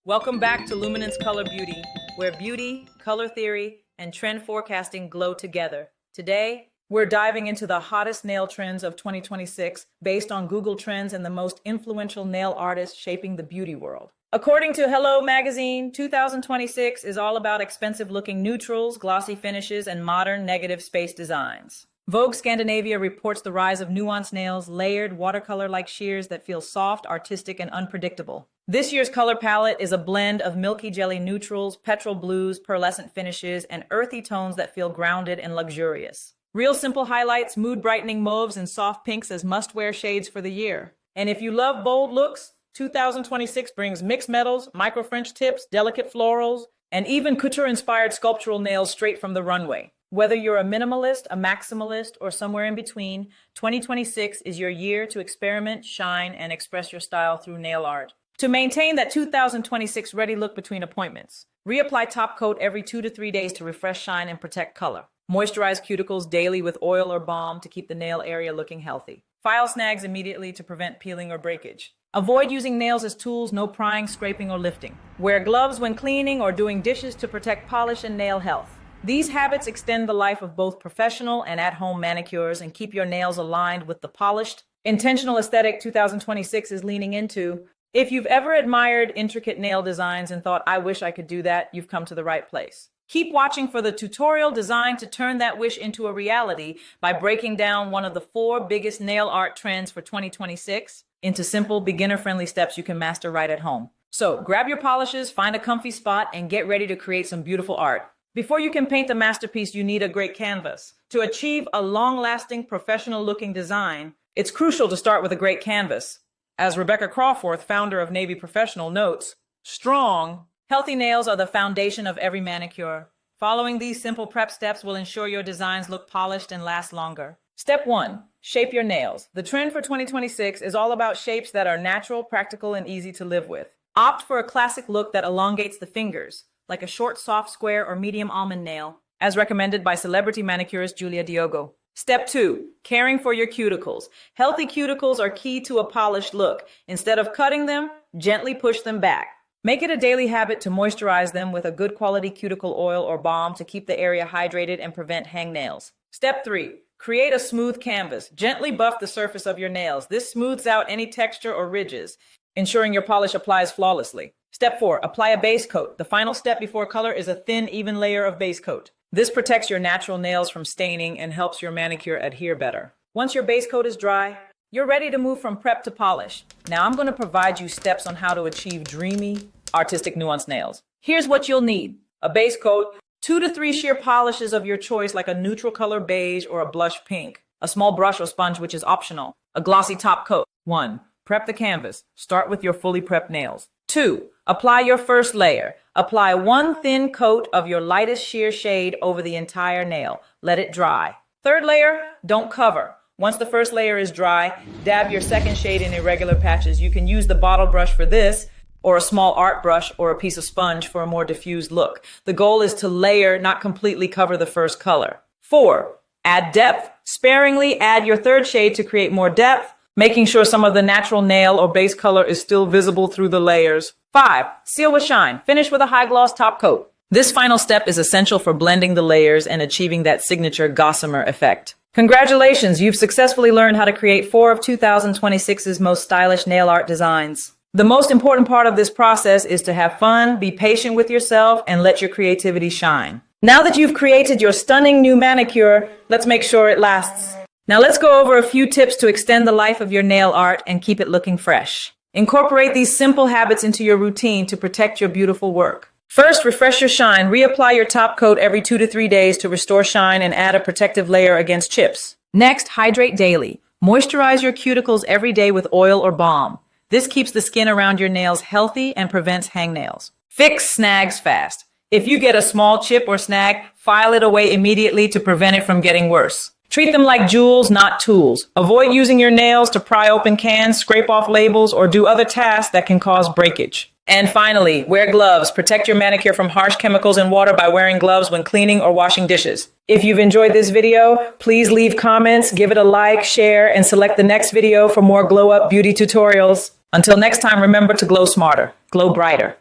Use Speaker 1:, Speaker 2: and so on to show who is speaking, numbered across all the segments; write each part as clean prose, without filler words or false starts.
Speaker 1: Welcome back to Luminance Color Beauty, where beauty, color theory, and trend forecasting glow together. Today, we're diving into the hottest nail trends of 2026 based on Google Trends and the most influential nail artists shaping the beauty world. According to Hello Magazine, 2026 is all about expensive-looking neutrals, glossy finishes, and modern negative space designs. Vogue Scandinavia reports the rise of nuance nails, layered, watercolor-like shears that feel soft, artistic, and unpredictable. This year's color palette is a blend of milky jelly neutrals, petrol blues, pearlescent finishes, and earthy tones that feel grounded and luxurious. Real simple highlights, mood-brightening mauves, and soft pinks as must-wear shades for the year. And if you love bold looks, 2026 brings mixed metals, micro-French tips, delicate florals, and even couture-inspired sculptural nails straight from the runway. Whether you're a minimalist, a maximalist, or somewhere in between, 2026 is your year to experiment, shine, and express your style through nail art. To maintain that 2026 ready look between appointments, reapply top coat every 2 to 3 days to refresh, shine, and protect color. Moisturize cuticles daily with oil or balm to keep the nail area looking healthy. File snags immediately to prevent peeling or breakage. Avoid using nails as tools, no prying, scraping, or lifting. Wear gloves when cleaning or doing dishes to protect polish and nail health. These habits extend the life of both professional and at-home manicures and keep your nails aligned with the polished, intentional aesthetic 2026 is leaning into. If you've ever admired intricate nail designs and thought, I wish I could do that, you've come to the right place. Keep watching for the tutorial designed to turn that wish into a reality by breaking down one of the 4 biggest nail art trends for 2026 into simple, beginner-friendly steps you can master right at home. So grab your polishes, find a comfy spot, and get ready to create some beautiful art. Before you can paint the masterpiece, you need a great canvas. To achieve a long-lasting, professional-looking design, it's crucial to start with a great canvas. As Rebecca Crawforth, founder of Navy Professional, notes, strong, healthy nails are the foundation of every manicure. Following these simple prep steps will ensure your designs look polished and last longer. Step 1. Shape your nails. The trend for 2026 is all about shapes that are natural, practical, and easy to live with. Opt for a classic look that elongates the fingers, like a short, soft, square, or medium almond nail, as recommended by celebrity manicurist Julia Diogo. Step 2. Caring for your cuticles. Healthy cuticles are key to a polished look. Instead of cutting them, gently push them back. Make it a daily habit to moisturize them with a good quality cuticle oil or balm to keep the area hydrated and prevent hangnails. Step 3. Create a smooth canvas. Gently buff the surface of your nails. This smooths out any texture or ridges, ensuring your polish applies flawlessly. Step 4. Apply a base coat. The final step before color is a thin, even layer of base coat. This protects your natural nails from staining and helps your manicure adhere better. Once your base coat is dry, you're ready to move from prep to polish. Now I'm going to provide you steps on how to achieve dreamy, artistic nuance nails. Here's what you'll need. A base coat, 2 to 3 sheer polishes of your choice like a neutral color beige or a blush pink, a small brush or sponge which is optional, a glossy top coat. 1. Prep the canvas. Start with your fully prepped nails. 2. Apply your first layer. Apply 1 thin coat of your lightest sheer shade over the entire nail. Let it dry. 3rd layer, don't cover. Once the first layer is dry, dab your 2nd shade in irregular patches. You can use the bottle brush for this, or a small art brush or a piece of sponge for a more diffused look. The goal is to layer, not completely cover the first color. 4. Add depth. Sparingly add your 3rd shade to create more depth, making sure some of the natural nail or base color is still visible through the layers. 5. Seal with shine. Finish with a high gloss top coat. This final step is essential for blending the layers and achieving that signature gossamer effect. Congratulations, you've successfully learned how to create 4 of 2026's most stylish nail art designs. The most important part of this process is to have fun, be patient with yourself, and let your creativity shine. Now that you've created your stunning new manicure, let's make sure it lasts. Now let's go over a few tips to extend the life of your nail art and keep it looking fresh. Incorporate these simple habits into your routine to protect your beautiful work. First, refresh your shine. Reapply your top coat every 2 to 3 days to restore shine and add a protective layer against chips. Next, hydrate daily. Moisturize your cuticles every day with oil or balm. This keeps the skin around your nails healthy and prevents hangnails. Fix snags fast. If you get a small chip or snag, file it away immediately to prevent it from getting worse. Treat them like jewels, not tools. Avoid using your nails to pry open cans, scrape off labels, or do other tasks that can cause breakage. And finally, wear gloves. Protect your manicure from harsh chemicals and water by wearing gloves when cleaning or washing dishes. If you've enjoyed this video, please leave comments, give it a like, share, and select the next video for more glow up beauty tutorials. Until next time, remember to glow smarter, glow brighter.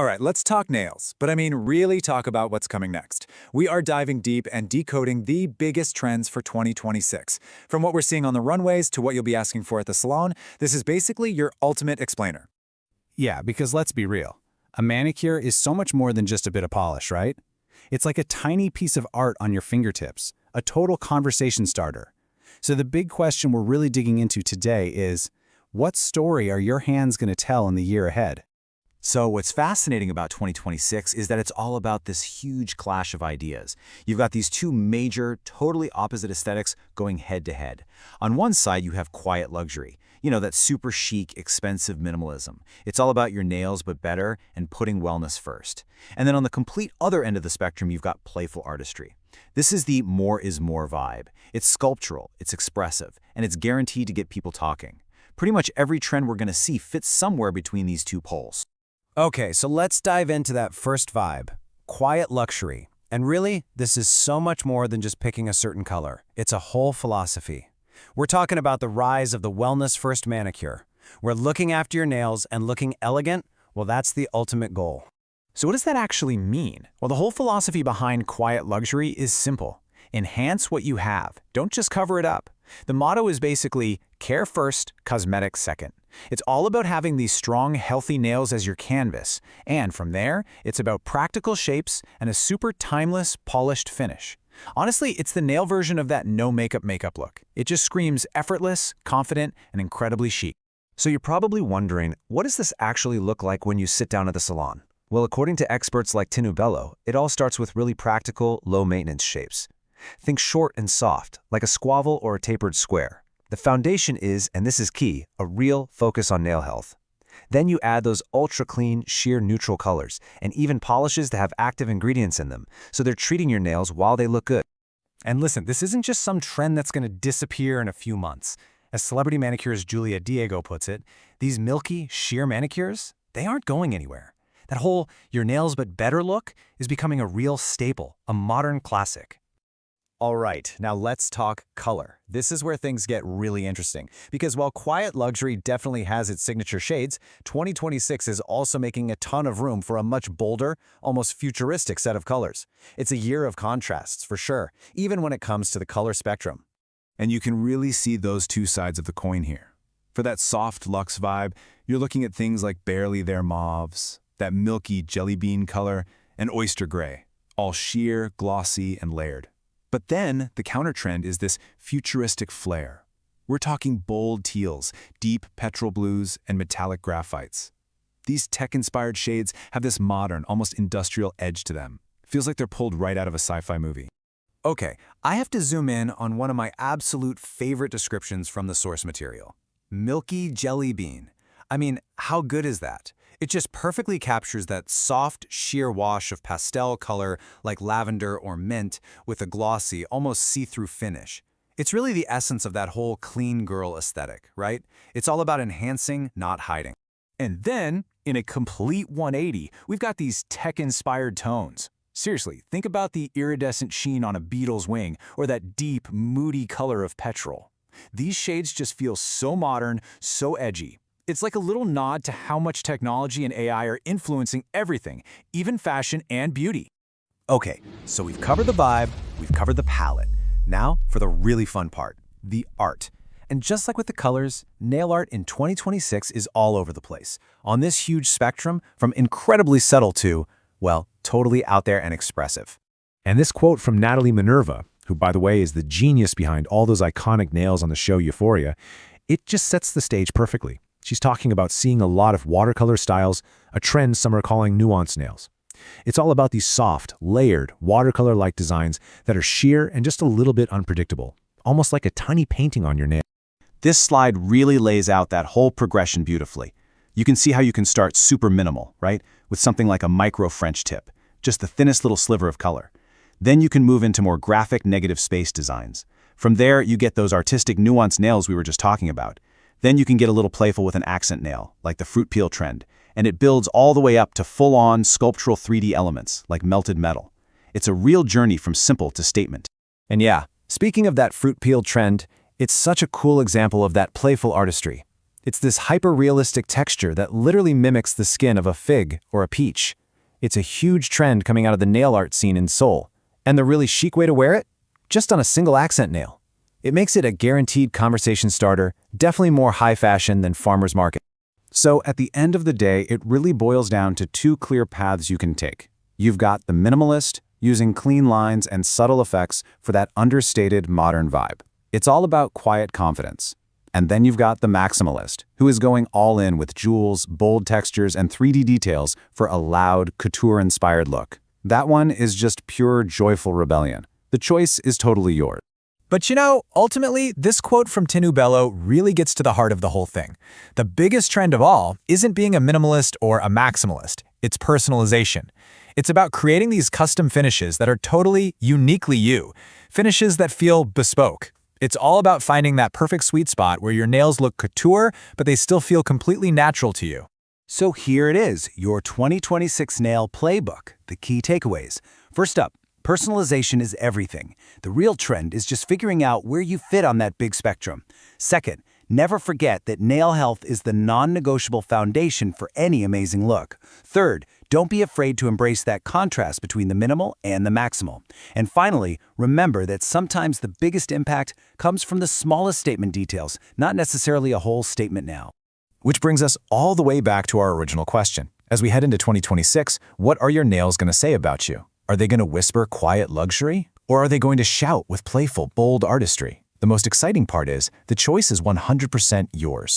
Speaker 2: All right, let's talk nails, but I mean really talk about what's coming next. We are diving deep and decoding the biggest trends for 2026. From what we're seeing on the runways to what you'll be asking for at the salon, this is basically your ultimate explainer.
Speaker 3: Yeah, because let's be real. A manicure is so much more than just a bit of polish, right? It's like a tiny piece of art on your fingertips, a total conversation starter. So the big question we're really digging into today is, what story are your hands going to tell in the year ahead?
Speaker 4: So what's fascinating about 2026 is that it's all about this huge clash of ideas. You've got these two major, totally opposite aesthetics going head to head. On one side, you have quiet luxury. You know, that super chic, expensive minimalism. It's all about your nails but better and putting wellness first. And then on the complete other end of the spectrum, you've got playful artistry. This is the more is more vibe. It's sculptural, it's expressive, and it's guaranteed to get people talking. Pretty much every trend we're going to see fits somewhere between these two poles.
Speaker 3: Okay, so let's dive into that first vibe, quiet luxury. And really, this is so much more than just picking a certain color. It's a whole philosophy. We're talking about the rise of the wellness-first manicure. We're looking after your nails and looking elegant. Well, that's the ultimate goal.
Speaker 2: So what does that actually mean? Well, the whole philosophy behind quiet luxury is simple. Enhance what you have. Don't just cover it up. The motto is basically, care first, cosmetics second. It's all about having these strong, healthy nails as your canvas. And from there, it's about practical shapes and a super timeless, polished finish. Honestly, it's the nail version of that no makeup look. It just screams effortless, confident, and incredibly chic.
Speaker 4: So you're probably wondering, what does this actually look like when you sit down at the salon? Well, according to experts like Tinubello, it all starts with really practical, low-maintenance shapes. Think short and soft, like a squabble or a tapered square. The foundation is, and this is key, a real focus on nail health. Then you add those ultra-clean, sheer neutral colors, and even polishes that have active ingredients in them, so they're treating your nails while they look good.
Speaker 3: And listen, this isn't just some trend that's going to disappear in a few months. As celebrity manicurist Julia Diego puts it, these milky, sheer manicures, they aren't going anywhere. That whole your nails but better look is becoming a real staple, a modern classic.
Speaker 2: All right, now let's talk color. This is where things get really interesting, because while quiet luxury definitely has its signature shades, 2026 is also making a ton of room for a much bolder, almost futuristic set of colors. It's a year of contrasts, for sure, even when it comes to the color spectrum.
Speaker 5: And you can really see those two sides of the coin here. For that soft luxe vibe, you're looking at things like barely there mauves, that milky jelly bean color, and oyster gray, all sheer, glossy, and layered. But then, the counter-trend is this futuristic flair. We're talking bold teals, deep petrol blues, and metallic graphites. These tech-inspired shades have this modern, almost industrial edge to them. Feels like they're pulled right out of a sci-fi movie.
Speaker 3: Okay, I have to zoom in on one of my absolute favorite descriptions from the source material. Milky jelly bean. I mean, how good is that? It just perfectly captures that soft, sheer wash of pastel color like lavender or mint with a glossy, almost see-through finish. It's really the essence of that whole clean girl aesthetic, right? It's all about enhancing, not hiding.
Speaker 2: And then, in a complete 180, we've got these tech-inspired tones. Seriously, think about the iridescent sheen on a beetle's wing or that deep, moody color of petrol. These shades just feel so modern, so edgy. It's like a little nod to how much technology and AI are influencing everything, even fashion and beauty.
Speaker 3: Okay, so we've covered the vibe, we've covered the palette. Now for the really fun part, the art. And just like with the colors, nail art in 2026 is all over the place. On this huge spectrum, from incredibly subtle to, well, totally out there and expressive.
Speaker 6: And this quote from Natalie Minerva, who by the way is the genius behind all those iconic nails on the show Euphoria, it just sets the stage perfectly. She's talking about seeing a lot of watercolor styles, a trend some are calling nuance nails. It's all about these soft, layered, watercolor-like designs that are sheer and just a little bit unpredictable, almost like a tiny painting on your nail.
Speaker 4: This slide really lays out that whole progression beautifully. You can see how you can start super minimal, right? With something like a micro French tip, just the thinnest little sliver of color. Then you can move into more graphic negative space designs. From there, you get those artistic nuance nails we were just talking about. Then you can get a little playful with an accent nail, like the fruit peel trend, and it builds all the way up to full-on sculptural 3D elements, like melted metal. It's a real journey from simple to statement.
Speaker 3: And yeah, speaking of that fruit peel trend, it's such a cool example of that playful artistry.
Speaker 2: It's this hyper-realistic texture that literally mimics the skin of a fig or a peach. It's a huge trend coming out of the nail art scene in Seoul. And the really chic way to wear it? Just on a single accent nail. It makes it a guaranteed conversation starter, definitely more high fashion than farmer's market. So at the end of the day, it really boils down to two clear paths you can take. You've got the minimalist, using clean lines and subtle effects for that understated modern vibe. It's all about quiet confidence. And then you've got the maximalist, who is going all in with jewels, bold textures, and 3D details for a loud, couture-inspired look. That one is just pure joyful rebellion. The choice is totally yours.
Speaker 7: But you know, ultimately, this quote from Tinu Bello really gets to the heart of the whole thing. The biggest trend of all isn't being a minimalist or a maximalist. It's personalization. It's about creating these custom finishes that are totally, uniquely you. Finishes that feel bespoke. It's all about finding that perfect sweet spot where your nails look couture, but they still feel completely natural to you.
Speaker 3: So here it is, your 2026 nail playbook, the key takeaways. First up, personalization is everything. The real trend is just figuring out where you fit on that big spectrum. Second, never forget that nail health is the non-negotiable foundation for any amazing look. Third, don't be afraid to embrace that contrast between the minimal and the maximal. And finally, remember that sometimes the biggest impact comes from the smallest statement details, not necessarily a whole statement now.
Speaker 2: Which brings us all the way back to our original question. As we head into 2026, what are your nails going to say about you? Are they going to whisper quiet luxury? Or are they going to shout with playful, bold artistry? The most exciting part is, the choice is 100% yours.